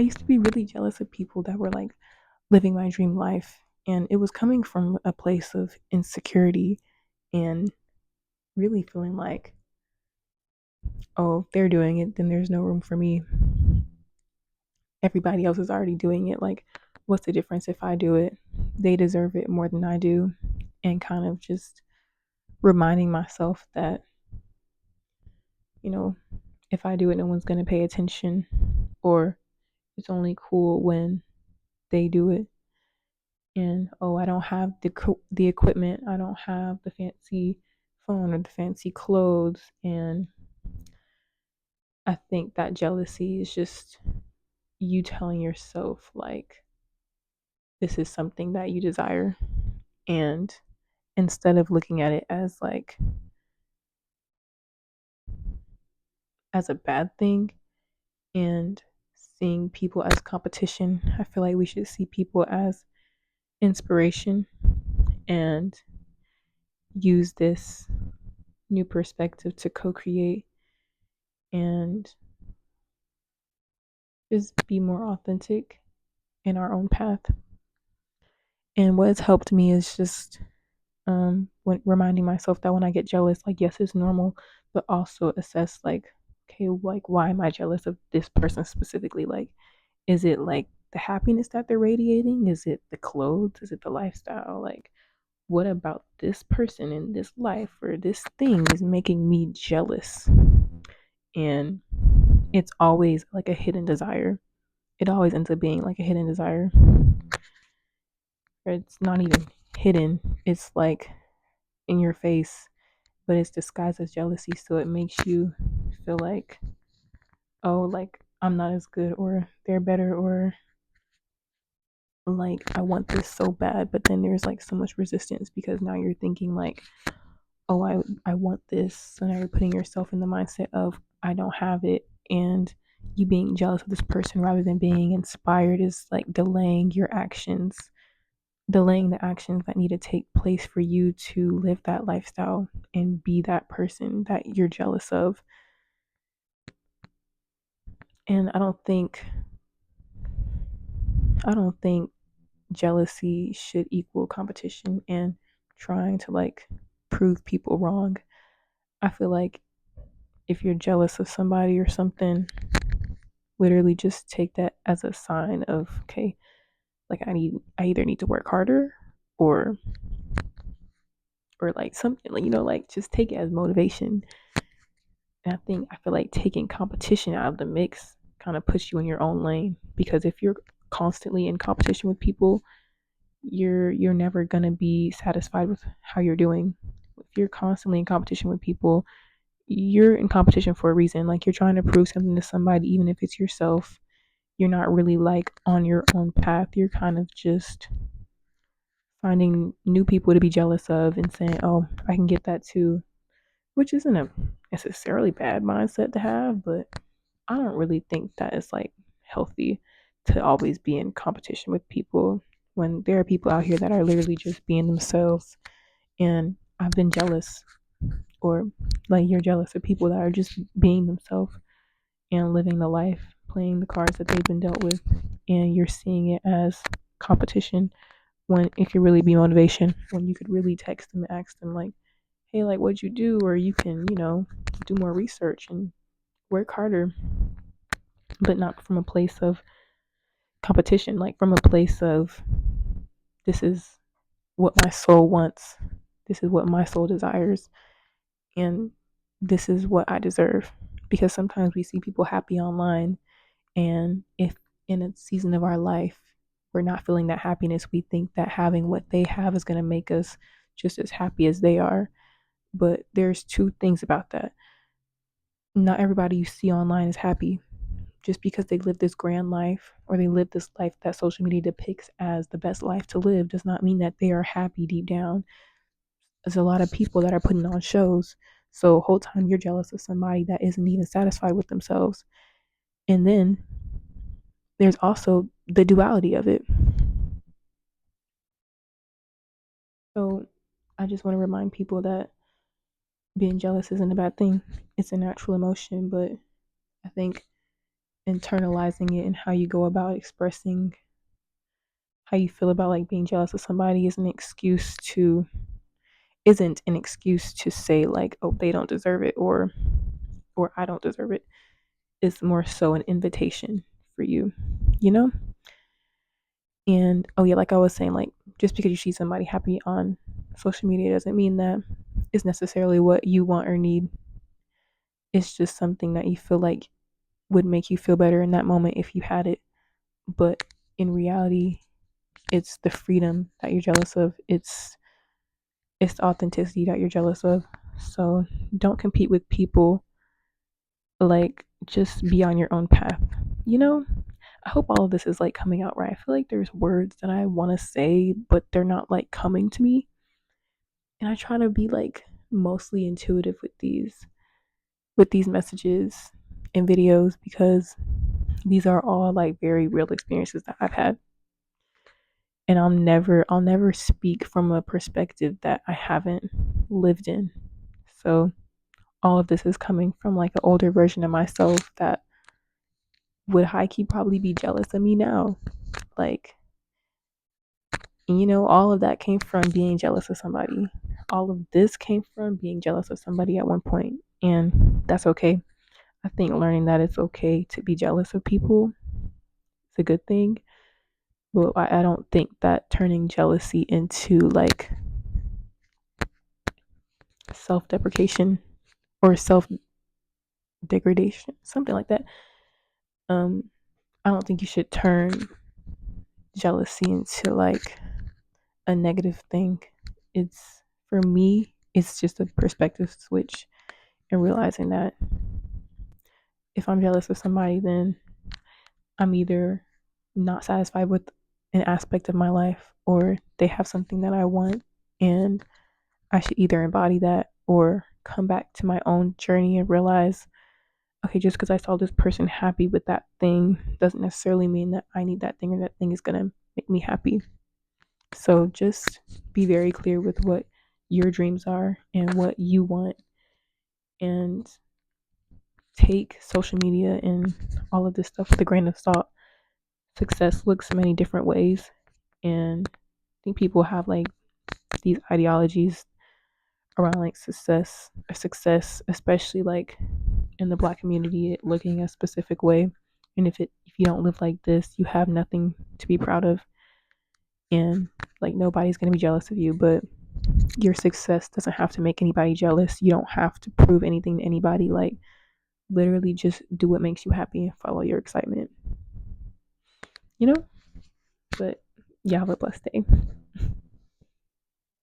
used to be really jealous of people that were like living my dream life. And it was coming from a place of insecurity and really feeling like, oh, if they're doing it, then there's no room for me. Everybody else is already doing it. Like, what's the difference if I do it? They deserve it more than I do. And kind of just reminding myself that, you know, if I do it, no one's going to pay attention, or it's only cool when they do it. And oh, I don't have the equipment, I don't have the fancy phone or the fancy clothes. And I think that jealousy is just you telling yourself like this is something that you desire, and instead of looking at it as like as a bad thing and seeing people as competition, I feel like we should see people as inspiration and use this new perspective to co-create and just be more authentic in our own path. And what has helped me is just when reminding myself that when I get jealous, like yes, it's normal, but also assess like, okay, like why am I jealous of this person specifically? Like, is it like the happiness that they're radiating? Is it the clothes? Is it the lifestyle? Like, what about this person in this life or this thing is making me jealous? And it's always like a hidden desire. It always ends up being like a hidden desire. Or it's not even hidden. It's like in your face, but it's disguised as jealousy. So it makes you feel like, oh, like I'm not as good or they're better or like I want this so bad. But then there's like so much resistance because now you're thinking like, oh, I want this. So now you're putting yourself in the mindset of I don't have it, and you being jealous of this person rather than being inspired is like delaying the actions that need to take place for you to live that lifestyle and be that person that you're jealous of. And I don't think jealousy should equal competition and trying to like prove people wrong. I feel like if you're jealous of somebody or something, literally just take that as a sign of, okay, like I either need to work harder or like something, like like just take it as motivation. And I feel like taking competition out of the mix kind of puts you in your own lane, because if you're constantly in competition with people, you're never going to be satisfied with how you're doing. If you're constantly in competition with people, you're in competition for a reason. Like you're trying to prove something to somebody, even if it's yourself. You're not really like on your own path. You're kind of just finding new people to be jealous of and saying, "Oh, I can get that too," which isn't a necessarily bad mindset to have, but I don't really think that is like healthy to always be in competition with people when there are people out here that are literally just being themselves. And I've been jealous, or like you're jealous of people that are just being themselves and living the life, playing the cards that they've been dealt with, and you're seeing it as competition when it could really be motivation, when you could really text them and ask them like, hey, like what'd you do? Or you can, do more research and work harder, but not from a place of competition, like from a place of this is what my soul wants, this is what my soul desires, and this is what I deserve. Because sometimes we see people happy online, and if in a season of our life we're not feeling that happiness, we think that having what they have is going to make us just as happy as they are. But there's two things about that. Not everybody you see online is happy. Just because they live this grand life or they live this life that social media depicts as the best life to live does not mean that they are happy deep down. There's a lot of people that are putting on shows. So whole time you're jealous of somebody that isn't even satisfied with themselves. And then there's also the duality of it. So I just want to remind people that being jealous isn't a bad thing. It's a natural emotion, but I think internalizing it and how you go about expressing how you feel about like being jealous of somebody isn't an excuse to say like, oh, they don't deserve it, or I don't deserve it. It's more so an invitation for you, you know? And oh yeah, like I was saying, like just because you see somebody happy on social media doesn't mean that it's necessarily what you want or need. It's just something that you feel like would make you feel better in that moment if you had it. But in reality, it's the freedom that you're jealous of. It's the authenticity that you're jealous of. So don't compete with people. Like just be on your own path. You know, I hope all of this is like coming out right. I feel like there's words that I want to say, but they're not like coming to me. And I try to be like mostly intuitive with these messages and videos because these are all like very real experiences that I've had. And I'll never speak from a perspective that I haven't lived in. So all of this is coming from like an older version of myself that would high key probably be jealous of me now. Like, you know, all of that came from being jealous of somebody. All of this came from being jealous of somebody at one point, and that's okay. I think learning that it's okay to be jealous of people is a good thing. But I don't think that turning jealousy into like self deprecation or self degradation, something like that. Um, I don't think you should turn jealousy into like a negative thing. It's for me, it's just a perspective switch and realizing that if I'm jealous of somebody, then I'm either not satisfied with an aspect of my life or they have something that I want and I should either embody that or come back to my own journey and realize, okay, just because I saw this person happy with that thing doesn't necessarily mean that I need that thing or that thing is going to make me happy. So just be very clear with what your dreams are and what you want and take social media and all of this stuff with a grain of salt. Success looks many different ways, and I think people have like these ideologies around like success, especially like in the Black community, looking a specific way. And if you don't live like this, you have nothing to be proud of, and like nobody's gonna be jealous of you. But your success doesn't have to make anybody jealous. You don't have to prove anything to anybody. Like literally, just do what makes you happy and follow your excitement. You know. But yeah, have a blessed day.